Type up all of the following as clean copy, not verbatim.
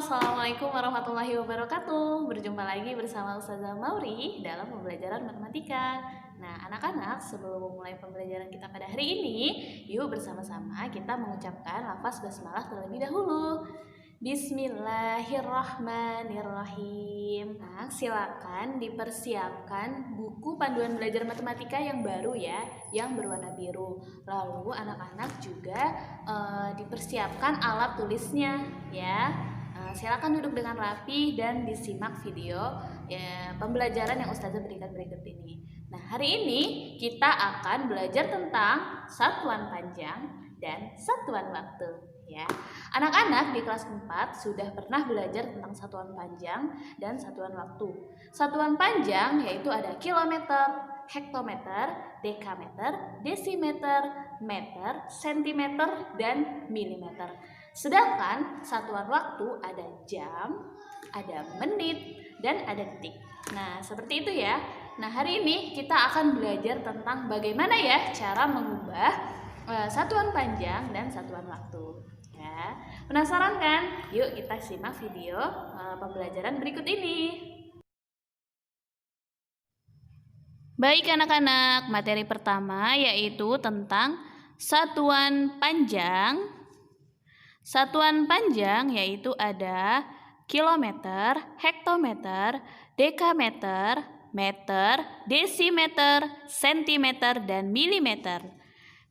Assalamualaikum warahmatullahi wabarakatuh. Berjumpa lagi bersama Ustazah Mauri dalam pembelajaran matematika. Nah, anak-anak, sebelum memulai pembelajaran kita pada hari ini, yuk bersama-sama kita mengucapkan lafaz basmalah terlebih dahulu. Bismillahirrahmanirrahim. Nah, silakan dipersiapkan buku panduan belajar matematika yang baru ya, yang berwarna biru. Lalu anak-anak juga dipersiapkan alat tulisnya ya. Silakan duduk dengan rapi dan disimak video ya, pembelajaran yang Ustazah berikan berikut ini. Nah, hari ini kita akan belajar tentang satuan panjang dan satuan waktu. Ya, anak-anak di kelas 4 sudah pernah belajar tentang satuan panjang dan satuan waktu. Satuan panjang yaitu ada kilometer, hektometer, dekameter, desimeter, meter, sentimeter, dan milimeter. Sedangkan satuan waktu ada jam, ada menit, dan ada detik. Nah, seperti itu ya. Nah, hari ini kita akan belajar tentang bagaimana ya cara mengubah satuan panjang dan satuan waktu. Ya, penasaran kan? Yuk kita simak video pembelajaran berikut ini. Baik anak-anak, materi pertama yaitu tentang satuan panjang. Satuan panjang yaitu ada kilometer, hektometer, dekameter, meter, desimeter, sentimeter, dan milimeter.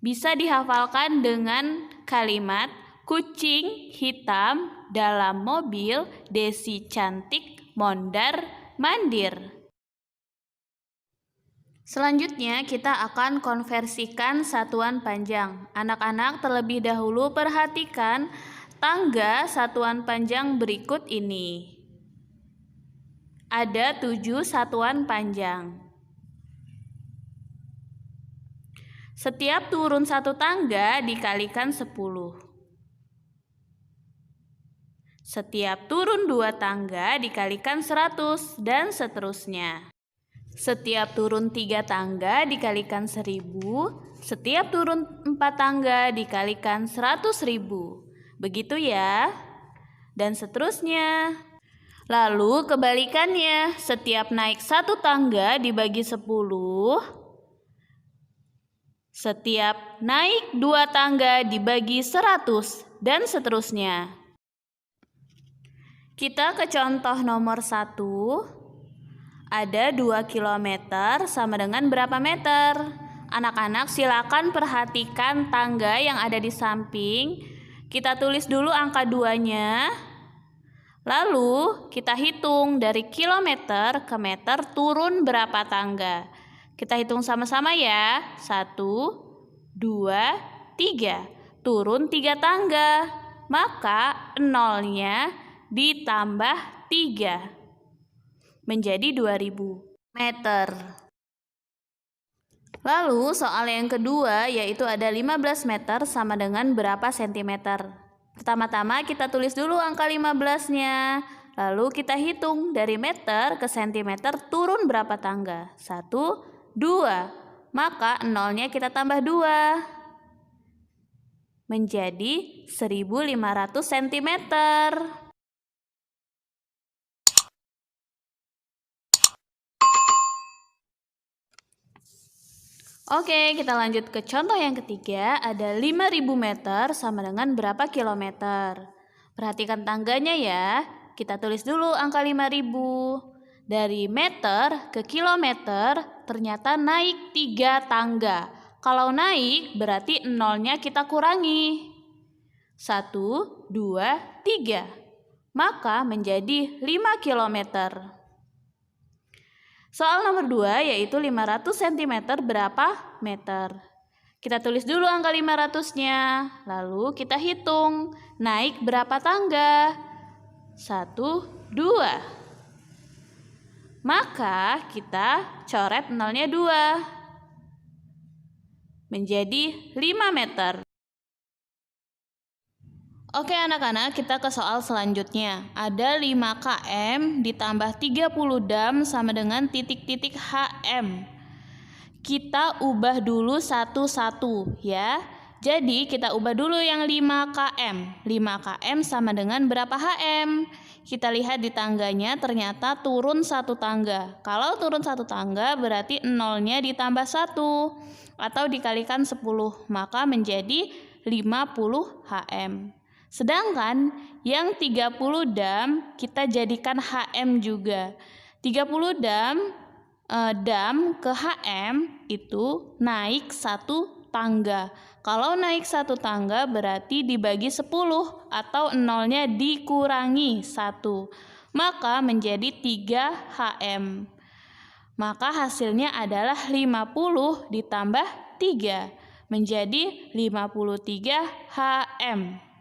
Bisa dihafalkan dengan kalimat kucing hitam dalam mobil, Desi cantik, mondar mandir. Selanjutnya kita akan konversikan satuan panjang. Anak-anak terlebih dahulu perhatikan tangga satuan panjang berikut ini. Ada 7 satuan panjang. Setiap turun satu tangga dikalikan 10. Setiap turun 2 tangga dikalikan 100 dan seterusnya. Setiap turun 3 tangga dikalikan 1000. Setiap turun 4 tangga dikalikan 100.000. Begitu ya. Dan seterusnya. Lalu kebalikannya, setiap naik 1 tangga dibagi 10. Setiap naik 2 tangga dibagi 100 dan seterusnya. Kita ke contoh nomor 1. Ada 2 km sama dengan berapa meter? Anak-anak silakan perhatikan tangga yang ada di samping. Kita tulis dulu angka 2-nya. Lalu kita hitung dari kilometer ke meter turun berapa tangga. Kita hitung sama-sama ya. 1, 2, 3. Turun 3 tangga. Maka nolnya ditambah 3 menjadi 2000 meter. Lalu soal yang kedua yaitu ada 15 meter sama dengan berapa sentimeter. Pertama-tama kita tulis dulu angka 15-nya. Lalu kita hitung dari meter ke sentimeter turun berapa tangga. 1, 2. Maka nolnya kita tambah 2 menjadi 1500 sentimeter. Oke, kita lanjut ke contoh yang ketiga. Ada 5000 meter sama dengan berapa kilometer? Perhatikan tangganya ya. Kita tulis dulu angka 5000. Dari meter ke kilometer ternyata naik 3 tangga. Kalau naik berarti nolnya kita kurangi. 1, 2, 3. Maka menjadi 5 kilometer. Soal nomor 2 yaitu 500 cm berapa meter? Kita tulis dulu angka 500-nya. Lalu kita hitung naik berapa tangga? 1, 2. Maka kita coret nolnya 2 menjadi 5 meter. Oke anak-anak, kita ke soal selanjutnya. Ada 5 km ditambah 30 dam sama dengan titik-titik HM. Kita ubah dulu satu-satu ya. Jadi kita ubah dulu yang 5 km. 5 km sama dengan berapa HM? Kita lihat di tangganya ternyata turun 1 tangga. Kalau turun 1 tangga berarti nolnya ditambah 1 atau dikalikan 10, maka menjadi 50 HM. Sedangkan yang 30 dam kita jadikan HM juga. 30 dam ke HM itu naik 1 tangga. Kalau naik 1 tangga berarti dibagi 10 atau nolnya dikurangi 1. Maka menjadi 3 HM. Maka hasilnya adalah 50 ditambah 3 menjadi 53 HM.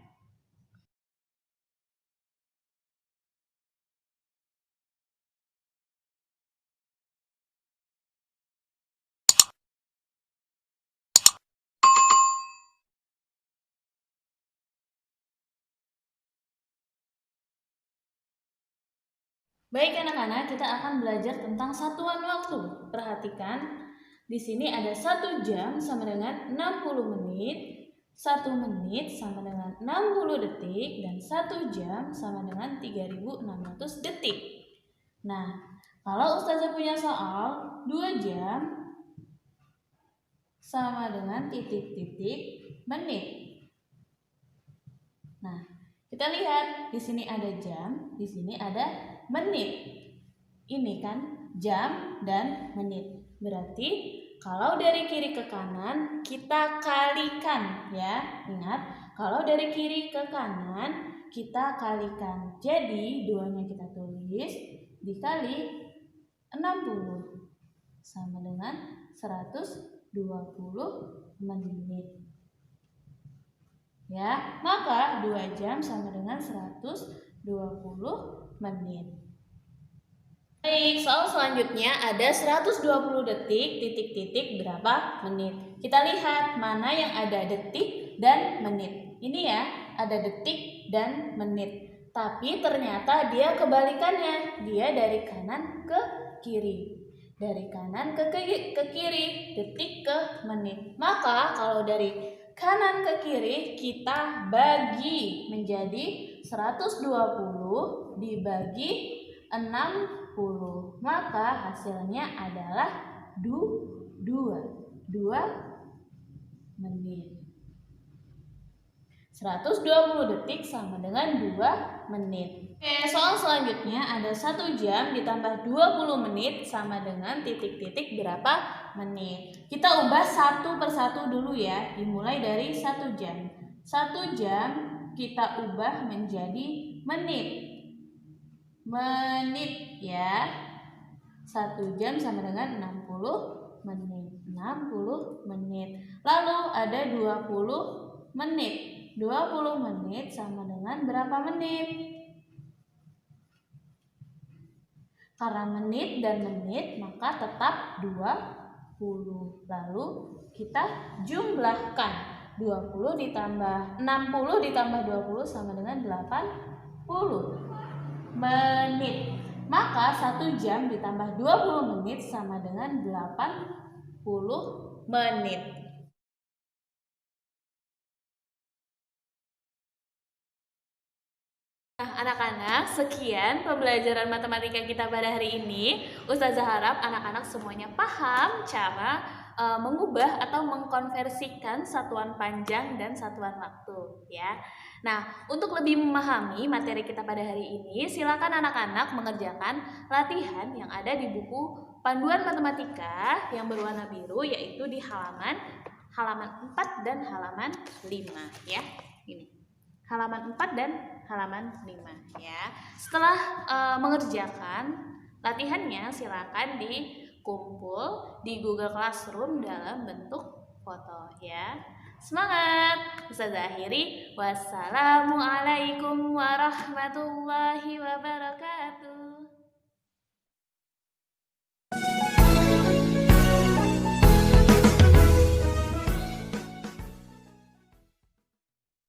Baik anak-anak, kita akan belajar tentang satuan waktu. Perhatikan, di sini ada 1 jam sama dengan 60 menit, 1 menit sama dengan 60 detik, dan 1 jam sama dengan 3600 detik. Nah, kalau Ustazah punya soal, 2 jam sama dengan titik-titik menit. Nah, kita lihat, di sini ada jam, di sini ada menit. Ini kan jam dan menit. Berarti kalau dari kiri ke kanan kita kalikan ya. Ingat, kalau dari kiri ke kanan kita kalikan. Jadi 2-nya kita tulis dikali 60 sama dengan 120 menit. Ya, maka 2 jam sama dengan 120 menit. Baik, soal selanjutnya ada 120 detik, titik-titik berapa menit. Kita lihat mana yang ada detik dan menit. Ini ya, ada detik dan menit. Tapi ternyata dia kebalikannya. Dia dari kanan ke kiri. Dari kanan ke kiri, detik ke menit. Maka kalau dari kanan ke kiri kita bagi menjadi 120 dibagi 60, maka hasilnya adalah 2 menit. 120 detik sama dengan 2 menit. Oke, soal selanjutnya ada 1 jam ditambah 20 menit sama dengan titik-titik berapa menit. Kita ubah satu persatu dulu ya, dimulai dari 1 jam. 1 jam kita ubah menjadi menit. Menit ya. 1 jam sama dengan 60 menit. 60 menit. Lalu ada 20 menit. 20 menit sama dengan berapa menit? Karena menit dan menit maka tetap 20. Lalu kita jumlahkan. 20 ditambah 60 ditambah 20 sama dengan 80 menit. Maka 1 jam ditambah 20 menit sama dengan 80 menit. Nah, anak-anak, sekian pembelajaran matematika kita pada hari ini. Ustazah harap anak-anak semuanya paham cara mengubah atau mengkonversikan satuan panjang dan satuan waktu, ya. Nah, untuk lebih memahami materi kita pada hari ini, silakan anak-anak mengerjakan latihan yang ada di buku panduan matematika yang berwarna biru, yaitu di halaman 4 dan halaman 5, ya. Ini. Halaman 4 dan halaman 5 ya. Setelah mengerjakan latihannya, silakan dikumpul di Google Classroom dalam bentuk foto ya. Semangat. Ustazah akhiri. Wassalamualaikum warahmatullahi wabarakatuh.